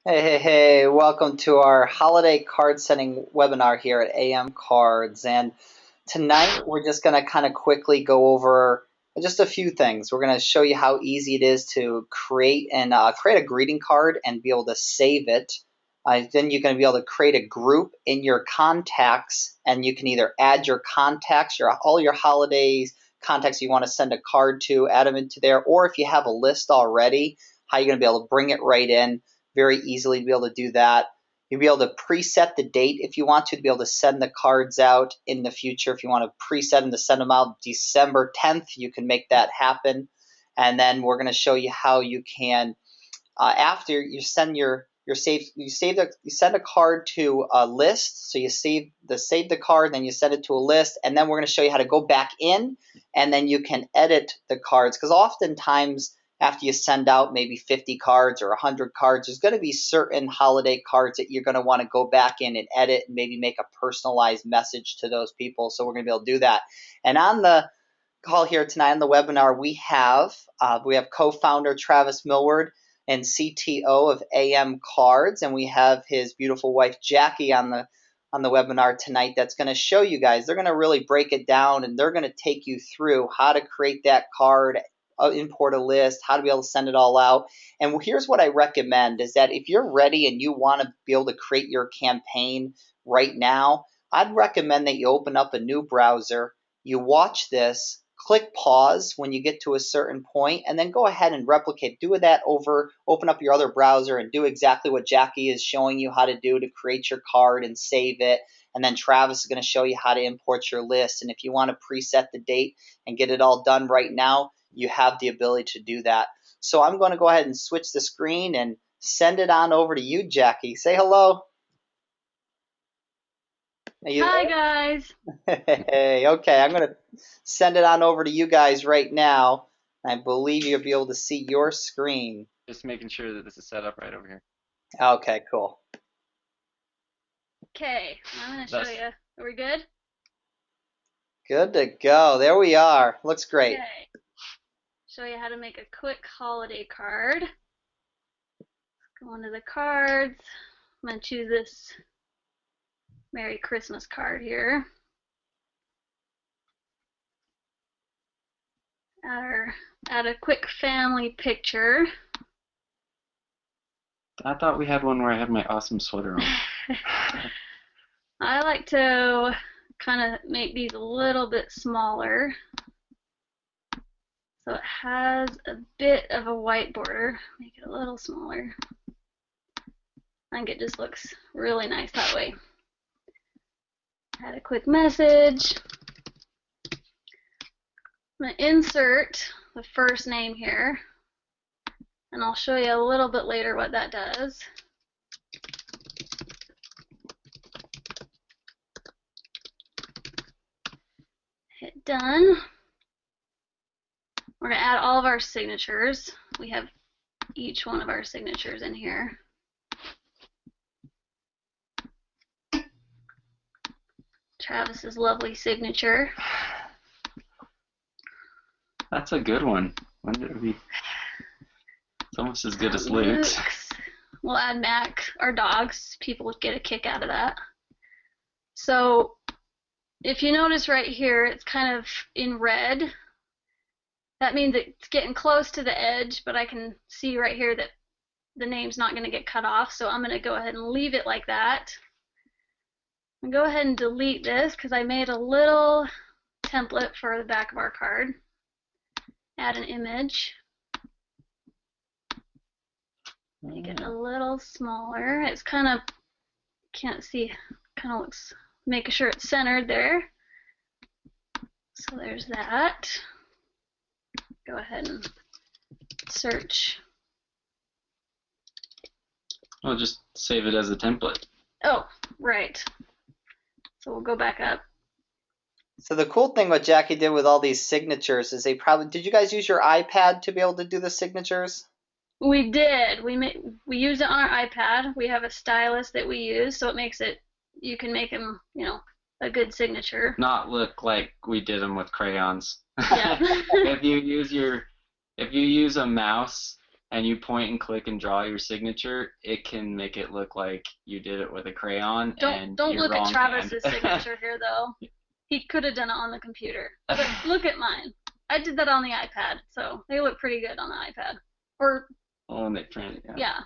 Hey, welcome to our holiday card sending webinar here at AM Cards. And tonight we're just going to kind of quickly go over just a few things. We're going to show you how easy it is to create a greeting card and be able to save it. Then you're going to be able to create a group in your contacts, and you can either add your contacts, all your holidays contacts you want to send a card to, add them into there, or if you have a list already, how you're going to be able to bring it right in very easily to be able to do that. You'll be able to preset the date if you want to be able to send the cards out in the future. If you want to preset them to send them out December 10th, you can make that happen. And then we're going to show you how you can, after you send you send a card to a list. So you save the card, then you send it to a list, and then we're going to show you how to go back in, and then you can edit the cards, because oftentimes after you send out maybe 50 cards or 100 cards, there's going to be certain holiday cards that you're going to want to go back in and edit and maybe make a personalized message to those people. So we're going to be able to do that. And on the call here tonight on the webinar, we have co-founder Travis Millward and CTO of AM Cards, and we have his beautiful wife Jackie on the webinar tonight. That's going to show you guys. They're going to really break it down, and they're going to take you through how to create that card, import a list, how to be able to send it all out. And here's what I recommend is that if you're ready and you want to be able to create your campaign right now, I'd recommend that you open up a new browser, you watch this, click pause when you get to a certain point, and then go ahead and replicate. Do that over, open up your other browser and do exactly what Jackie is showing you how to do to create your card and save it. And then Travis is going to show you how to import your list. And if you want to preset the date and get it all done right now, you have the ability to do that. So I'm going to go ahead and switch the screen and send it on over to you, Jackie. Say hello. Are you Hi guys. there? Hey, okay, I'm going to send it on over to you guys right now. I believe you'll be able to see your screen. Just making sure that this is set up right over here. Okay, cool. Okay, I'm gonna show That's you. Are we good? Good to go. There we are. Looks great. Okay. Show you how to make a quick holiday card. Go into the cards. I'm gonna choose this Merry Christmas card here. Add a quick family picture. I thought we had one where I had my awesome sweater on. I like to kind of make these a little bit smaller so it has a bit of a white border. Make it a little smaller. I think it just looks really nice that way. Add a quick message. I'm going to insert the first name here, and I'll show you a little bit later what that does. Hit done. We're going to add all of our signatures. We have each one of our signatures in here. Travis's lovely signature. That's a good one. When did we? It's almost as good as Luke's. We'll add Mac, our dogs. People would get a kick out of that. So if you notice right here, it's kind of in red. That means it's getting close to the edge, but I can see right here that the name's not going to get cut off, so I'm going to go ahead and leave it like that. I'm going to go ahead and delete this because I made a little template for the back of our card. Add an image. Make it a little smaller. It's kind of, can't see, kind of looks, making sure it's centered there. So there's that. Go ahead and search. I'll just save it as a template. Oh, right. So we'll go back up. So the cool thing what Jackie did with all these signatures is did you guys use your iPad to be able to do the signatures? We did. We used it on our iPad. We have a stylus that we use, so it makes it, you can make them, you know, a good signature. Not look like we did them with crayons. Yeah. If you use a mouse and you point and click and draw your signature, it can make it look like you did it with a crayon and Don't your look at wrong Travis's hand. signature here though. He could have done it on the computer. But look at mine. I did that on the iPad, so they look pretty good on the iPad. Or Oh, and they print it. yeah.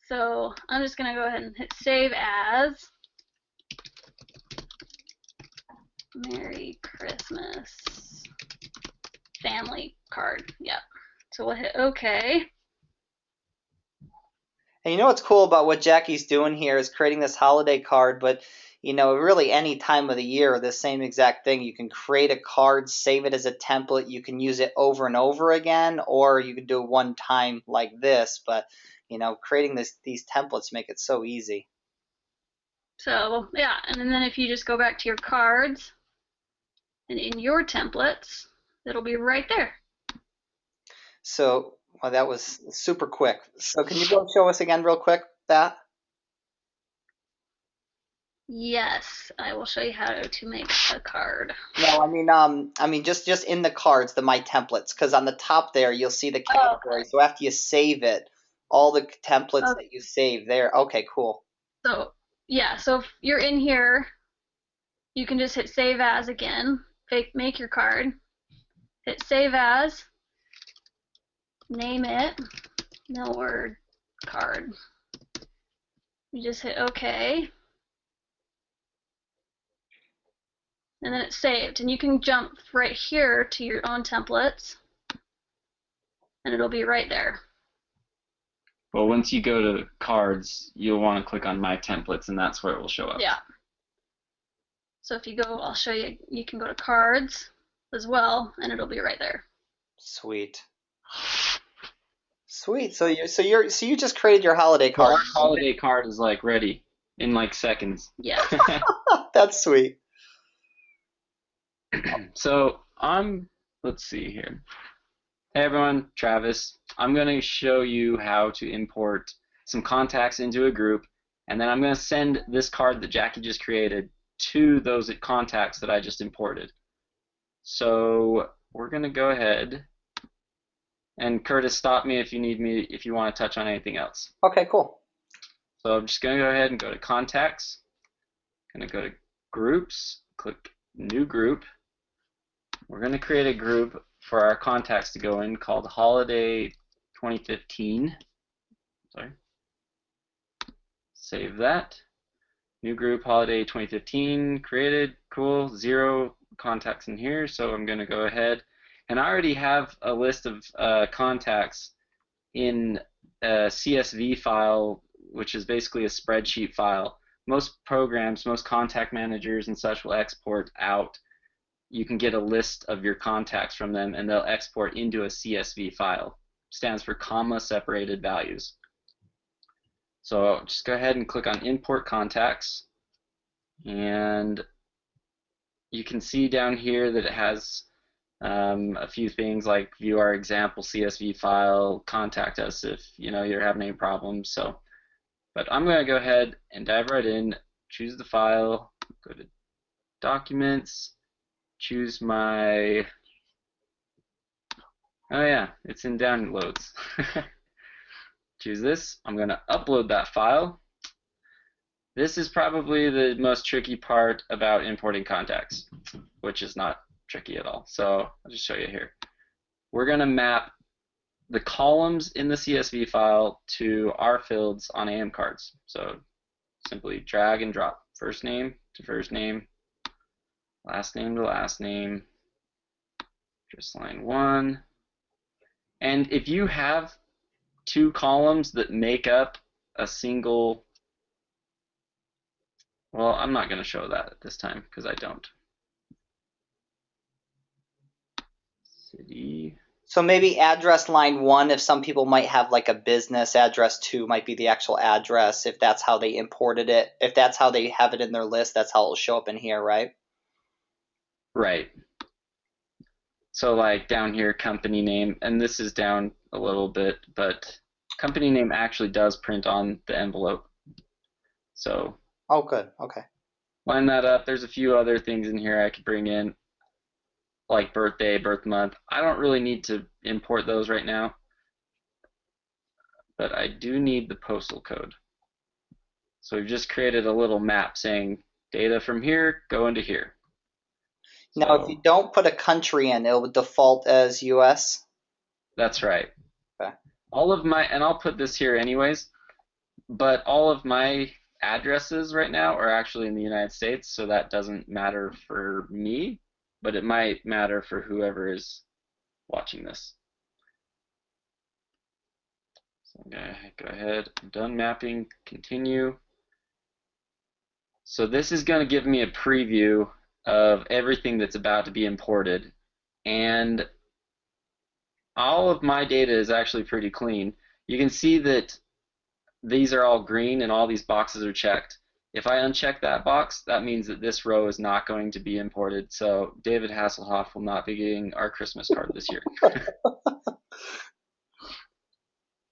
So I'm just gonna go ahead and hit save as. Merry Christmas family card. Yep. So we'll hit OK. And you know what's cool about what Jackie's doing here is creating this holiday card, but really any time of the year, the same exact thing. You can create a card, save it as a template. You can use it over and over again, or you can do it one time like this. But creating these templates make it so easy. So yeah, and then if you just go back to your cards and in your templates, it'll be right there. So, well, that was super quick. So can you go show us again real quick that? Yes, I will show you how to make a card. No, I mean, just in the cards, the my templates, because on the top there you'll see the category. Oh, okay. So after you save it, all the templates Okay. that you save there. Okay, cool. So yeah, so if you're in here, you can just hit save as again. Make your card. Hit save as. Name it. No word card. You just hit OK. And then it's saved. And you can jump right here to your own templates. And it'll be right there. Well, once you go to cards, you'll want to click on My Templates, and that's where it will show up. Yeah. So if you go, I'll show you. You can go to cards as well, and it'll be right there. Sweet. Sweet. So you just created your holiday Well, card. our holiday card is like ready in like seconds. Yeah. That's sweet. So let's see here. Hey everyone, Travis. I'm going to show you how to import some contacts into a group, and then I'm going to send this card that Jackie just created to those contacts that I just imported. So we're going to go ahead, and Curtis, stop me if you want to touch on anything else. Okay, cool. So I'm just going to go ahead and go to contacts. I'm going to go to groups, click new group. We're going to create a group for our contacts to go in called Holiday 2015. Sorry. Save that. New group, Holiday 2015, created. Cool. 0 contacts in here, so I'm going to go ahead. And I already have a list of contacts in a CSV file, which is basically a spreadsheet file. Most programs, most contact managers and such will export out. You can get a list of your contacts from them, and they'll export into a CSV file. Stands for comma separated values. So just go ahead and click on import contacts, and you can see down here that it has a few things like view our example CSV file, contact us if you're having any problems. But I'm going to go ahead and dive right in, choose the file, go to documents, choose my, oh yeah, it's in downloads. Choose this. I'm going to upload that file. This is probably the most tricky part about importing contacts, which is not tricky at all. So I'll just show you here. We're going to map the columns in the CSV file to our fields on AMcards. So simply drag and drop first name to first name, last name to last name, just line 1. And if you have 2 columns that make up a single, well, I'm not going to show that at this time because I don't. City. So maybe address line 1, if some people might have like a business address, 2 might be the actual address if that's how they imported it. If that's how they have it in their list, that's how it'll show up in here, right? Right. So like down here, company name, and this is down a little bit, but company name actually does print on the envelope. So. Oh, good. Okay. Line that up. There's a few other things in here I could bring in, like birthday, birth month. I don't really need to import those right now. but I do need the postal code. So we've just created a little map saying data from here go into here. Now, if you So don't put a country in, it will default as US. that's right. Okay. All of my, and I'll put this here anyways, but all of my addresses right now are actually in the United States, so that doesn't matter for me, but it might matter for whoever is watching this. So I'm gonna go ahead, done mapping, continue. So this is going to give me a preview of everything that's about to be imported, and all of my data is actually pretty clean. You can see that these are all green and all these boxes are checked. If I uncheck that box, that means that this row is not going to be imported, so David Hasselhoff will not be getting our Christmas card this year.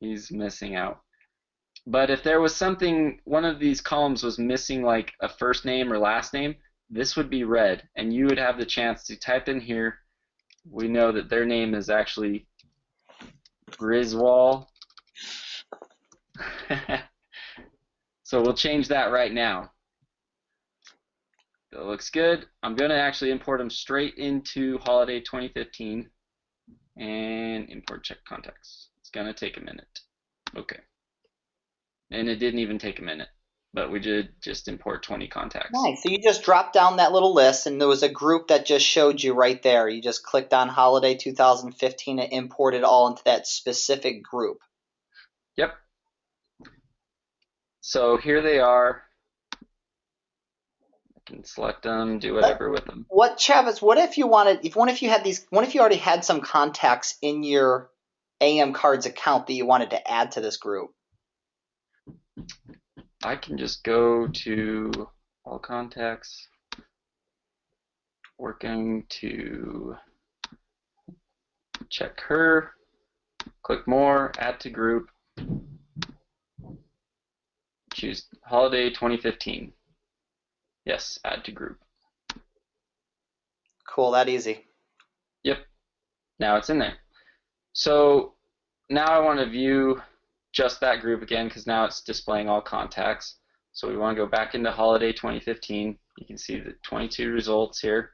He's missing out. But if there was something, one of these columns was missing like a first name or last name, this would be red, and you would have the chance to type in here. We know that their name is actually Griswold. So we'll change that right now. That looks good. I'm going to actually import them straight into Holiday 2015 and import check contacts. It's going to take a minute. Okay. And it didn't even take a minute, but we did just import 20 contacts. Nice. So you just dropped down that little list, and there was a group that just showed you right there. You just clicked on Holiday 2015 and imported all into that specific group. Yep. So here they are. I can select them, do whatever with them. Travis, what if you wanted, what if you had these, what if you already had some contacts in your AM Cards account that you wanted to add to this group? I can just go to all contacts, working to check her, click more, add to group, choose Holiday 2015. Yes, add to group. Cool, that easy. Yep, now it's in there. So now I want to view just that group again because now it's displaying all contacts. So we want to go back into Holiday 2015. You can see the 22 results here.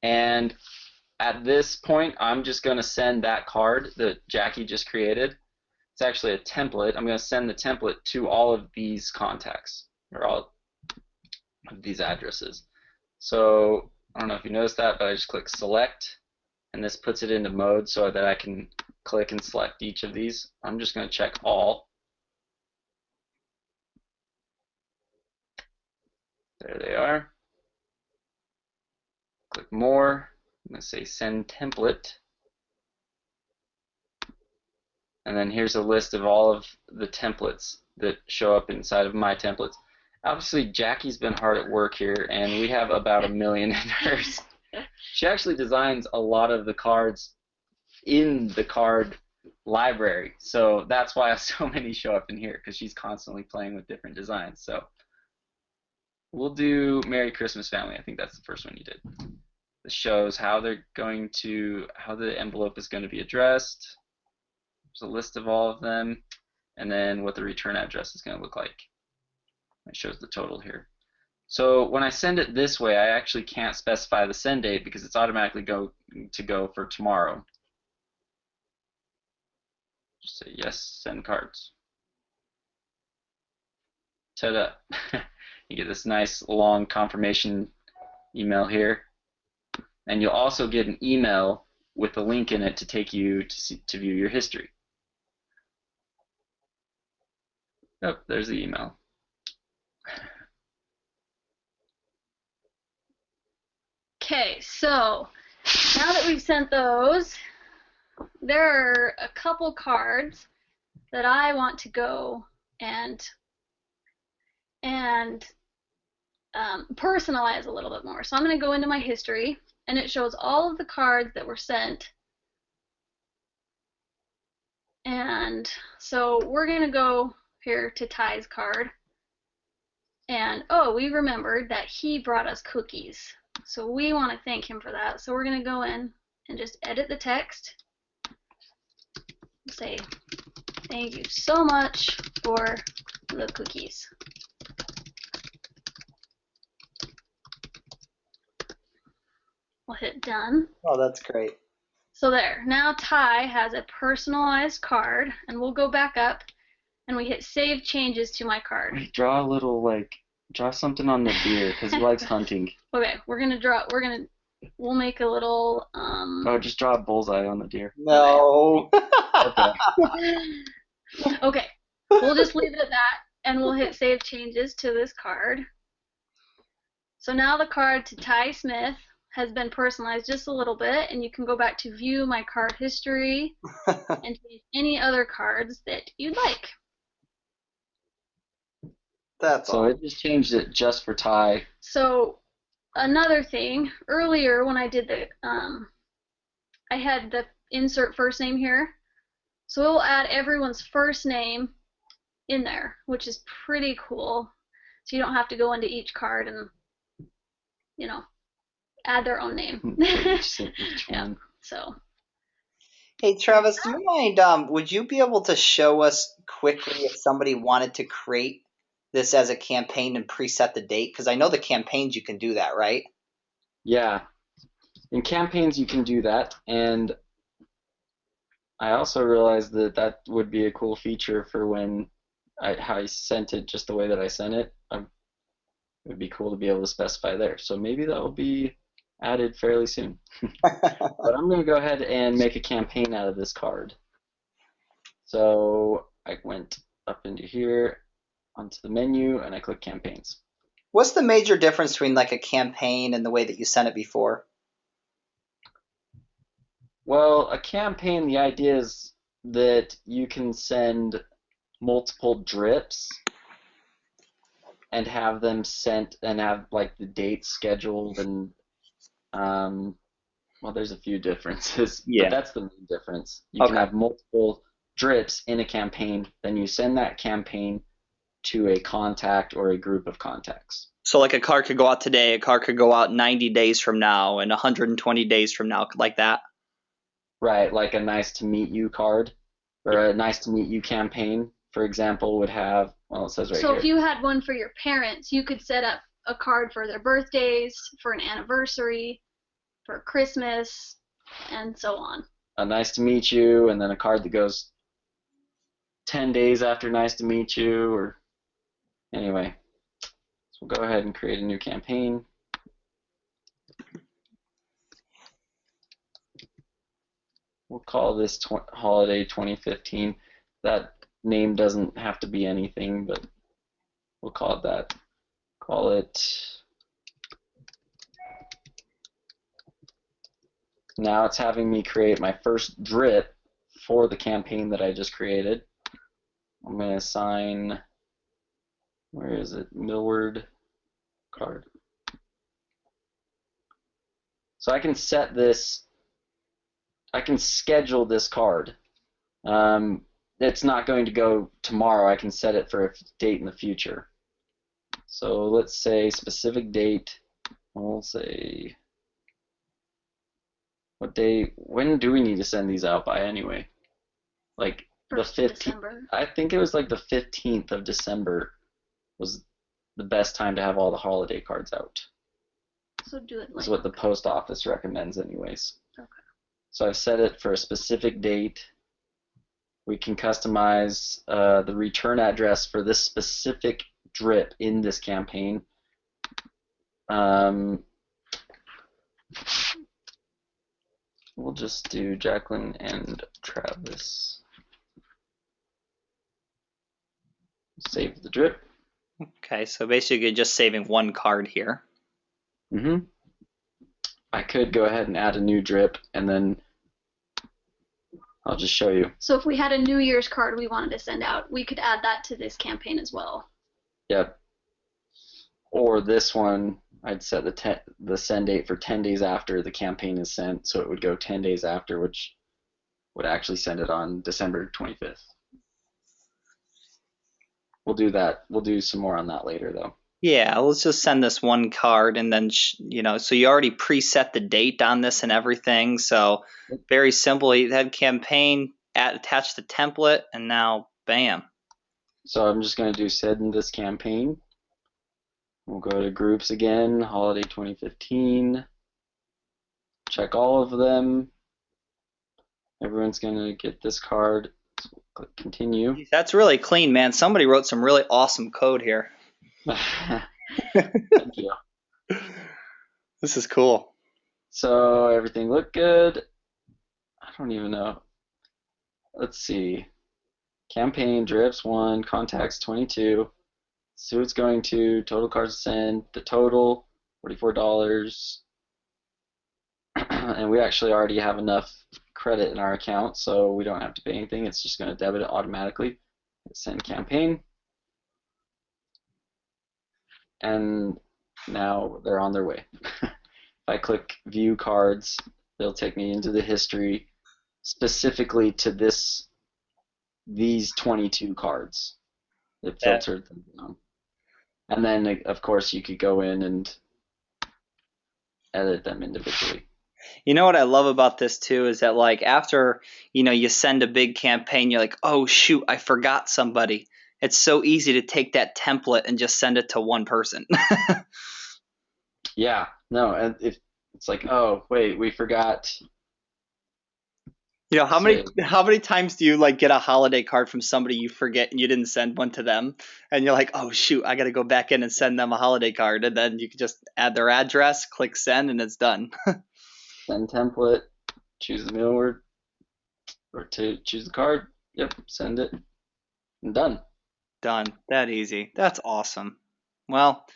And at this point, I'm just going to send that card that Jackie just created. It's actually a template. I'm going to send the template to all of these contacts, or all of these addresses. So I don't know if you noticed that, but I just click select, and this puts it into mode so that I can click and select each of these. I'm just going to check all. There they are. Click more. I'm going to say send template. And then here's a list of all of the templates that show up inside of my templates. Obviously, Jackie's been hard at work here, and we have about 1 million in hers. She actually designs a lot of the cards in the card library, so that's why so many show up in here, because she's constantly playing with different designs. So we'll do Merry Christmas Family. I think that's the first one you did. This shows how they're going to, how the envelope is going to be addressed. There's a list of all of them, and then what the return address is going to look like. It shows the total here. So when I send it this way, I actually can't specify the send date because it's automatically going to go for tomorrow. Just say yes, send cards. Ta-da! You get this nice long confirmation email here, and you'll also get an email with a link in it to take you to view your history. Oh, there's the email. Okay, so now that we've sent those, there are a couple cards that I want to go and personalize a little bit more. So I'm going to go into my history, and it shows all of the cards that were sent. And so we're going to go here to Ty's card. And oh, we remembered that he brought us cookies. So we want to thank him for that. So we're going to go in and just edit the text. Say Thank you so much for the cookies. We'll hit done. Oh, that's great. So there. Now Ty has a personalized card, and we'll go back up and we hit save changes to my card. Wait, draw a little, draw something on the deer, because he likes hunting. Okay, we'll make a little, Oh, just draw a bullseye on the deer. No. Okay. Okay, we'll just leave it at that, and we'll hit save changes to this card. So now the card to Ty Smith has been personalized just a little bit, and you can go back to view my card history and change any other cards that you'd like. That's So all. it just changed it just for Ty. So another thing, earlier when I did the, I had the insert first name here. So we'll add everyone's first name in there, which is pretty cool. So you don't have to go into each card and, add their own name. Each Yeah. one. So. Hey, Travis, do you mind, would you be able to show us quickly if somebody wanted to create this as a campaign and preset the date? Because I know the campaigns you can do that, right? Yeah. In campaigns you can do that, and I also realized that that would be a cool feature for when I sent it just the way that I sent it. It would be cool to be able to specify there. So maybe that will be added fairly soon. But I'm going to go ahead and make a campaign out of this card. So I went up into here, onto the menu, and I click campaigns. What's the major difference between like a campaign and the way that you sent it before? Well, a campaign, the idea is that you can send multiple drips and have them sent and have like the dates scheduled and well, there's a few differences, Yeah. but that's the main difference. You can have multiple drips in a campaign, then you send that campaign to a contact or a group of contacts. So like a card could go out today, a card could go out 90 days from now and 120 days from now, like that. Right, like a nice to meet you card or a nice to meet you campaign, for example, would have, well, it says right here. So if you had one for your parents, you could set up a card for their birthdays, for an anniversary, for Christmas, and so on. A nice to meet you, and then a card that goes 10 days after nice to meet you, or anyway. So we'll go ahead and create a new campaign. We'll call this Holiday 2015. That name doesn't have to be anything, but we'll call it that. Call it. Now it's having me create my first drip for the campaign that I just created. I'm going to assign, where is it? Millward card. So I can set this, I can schedule this card. It's not going to go tomorrow. I can set it for a date in the future. So let's say specific date. We'll say, what day, when do we need to send these out by anyway? Like the 15th. December. I think it was like the 15th of December was the best time to have all the holiday cards out. So do it like. That's what the post office recommends anyways. Okay. So I've set it for a specific date. We can customize the return address for this specific drip in this campaign. We'll just do Jacqueline and Travis. Save the drip. Okay, so basically just saving one card here. Mm-hmm. I could go ahead and add a new drip, and then I'll just show you. So if we had a New Year's card we wanted to send out, we could add that to this campaign as well. Yep. Or this one, I'd set the send date for 10 days after the campaign is sent, so it would go 10 days after, which would actually send it on December 25th. We'll do that. We'll do some more on that later, though. Yeah, let's just send this one card and then, so you already preset the date on this and everything. So very simple. You had campaign, attach the template, and now bam. So I'm just going to do send this campaign. We'll go to groups again, holiday 2015. Check all of them. Everyone's going to get this card. So we'll click continue. That's really clean, man. Somebody wrote some really awesome code here. Thank you. This is cool. So everything looked good. I don't even know. Let's see. Campaign, drifts 1, contacts 22. See who it's going to, total cards sent, the total, $44. And we actually already have enough credit in our account, so we don't have to pay anything. It's just going to debit it automatically. Send campaign. And now they're on their way. If I click view cards, they'll take me into the history specifically to these 22 cards. It filtered them down. And then, of course, you could go in and edit them individually. You know what I love about this too is that like after, you send a big campaign, you're like, oh shoot, I forgot somebody. It's so easy to take that template and just send it to one person. Yeah, no, and if it's like, oh wait, we forgot. How many times do you like get a holiday card from somebody you forget and you didn't send one to them, and you're like, oh shoot, I got to go back in and send them a holiday card, and then you can just add their address, click send, and it's done. Send template, choose the mail word, or to choose the card. Yep, send it, and done. Done. That easy. That's awesome. Well,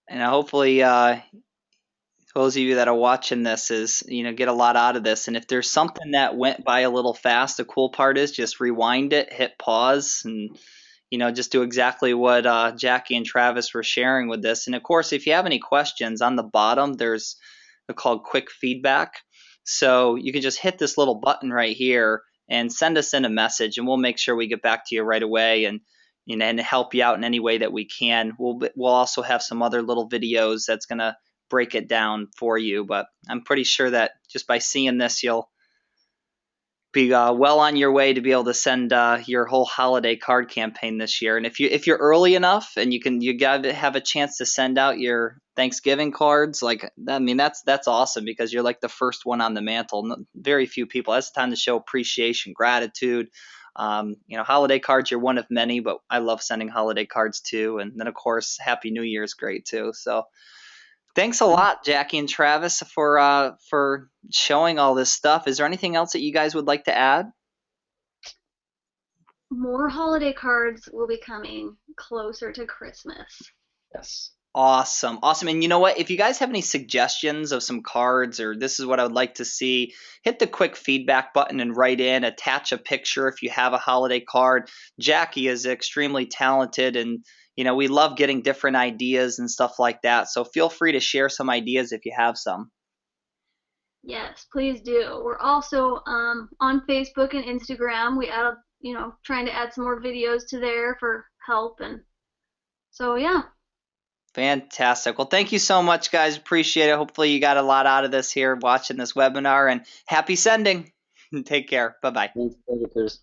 and hopefully those of you that are watching this get a lot out of this. And if there's something that went by a little fast, the cool part is just rewind it, hit pause, and just do exactly what Jackie and Travis were sharing with this. And of course, if you have any questions, on the bottom there's called quick feedback. So you can just hit this little button right here and send us in a message, and we'll make sure we get back to you right away and help you out in any way that we can. We'll also have some other little videos that's gonna break it down for you, but I'm pretty sure that just by seeing this, you'll be well on your way to be able to send your whole holiday card campaign this year. And if you're early enough and you got to have a chance to send out your Thanksgiving cards, that's awesome because you're like the first one on the mantle. Very few people. That's the time to show appreciation, gratitude. Holiday cards, you're one of many, but I love sending holiday cards too. And then of course, Happy New Year is great too. So thanks a lot, Jackie and Travis, for showing all this stuff. Is there anything else that you guys would like to add? More holiday cards will be coming closer to Christmas. Yes. Awesome. And you know what? If you guys have any suggestions of some cards or this is what I would like to see, hit the quick feedback button and write in, attach a picture if you have a holiday card. Jackie is extremely talented and we love getting different ideas and stuff like that. So feel free to share some ideas if you have some. Yes, please do. We're also on Facebook and Instagram. We add, trying to add some more videos to there for help. And so, yeah. Fantastic. Well, thank you so much, guys. Appreciate it. Hopefully you got a lot out of this here watching this webinar, and happy sending. Take care. Bye-bye. Thanks, Chris.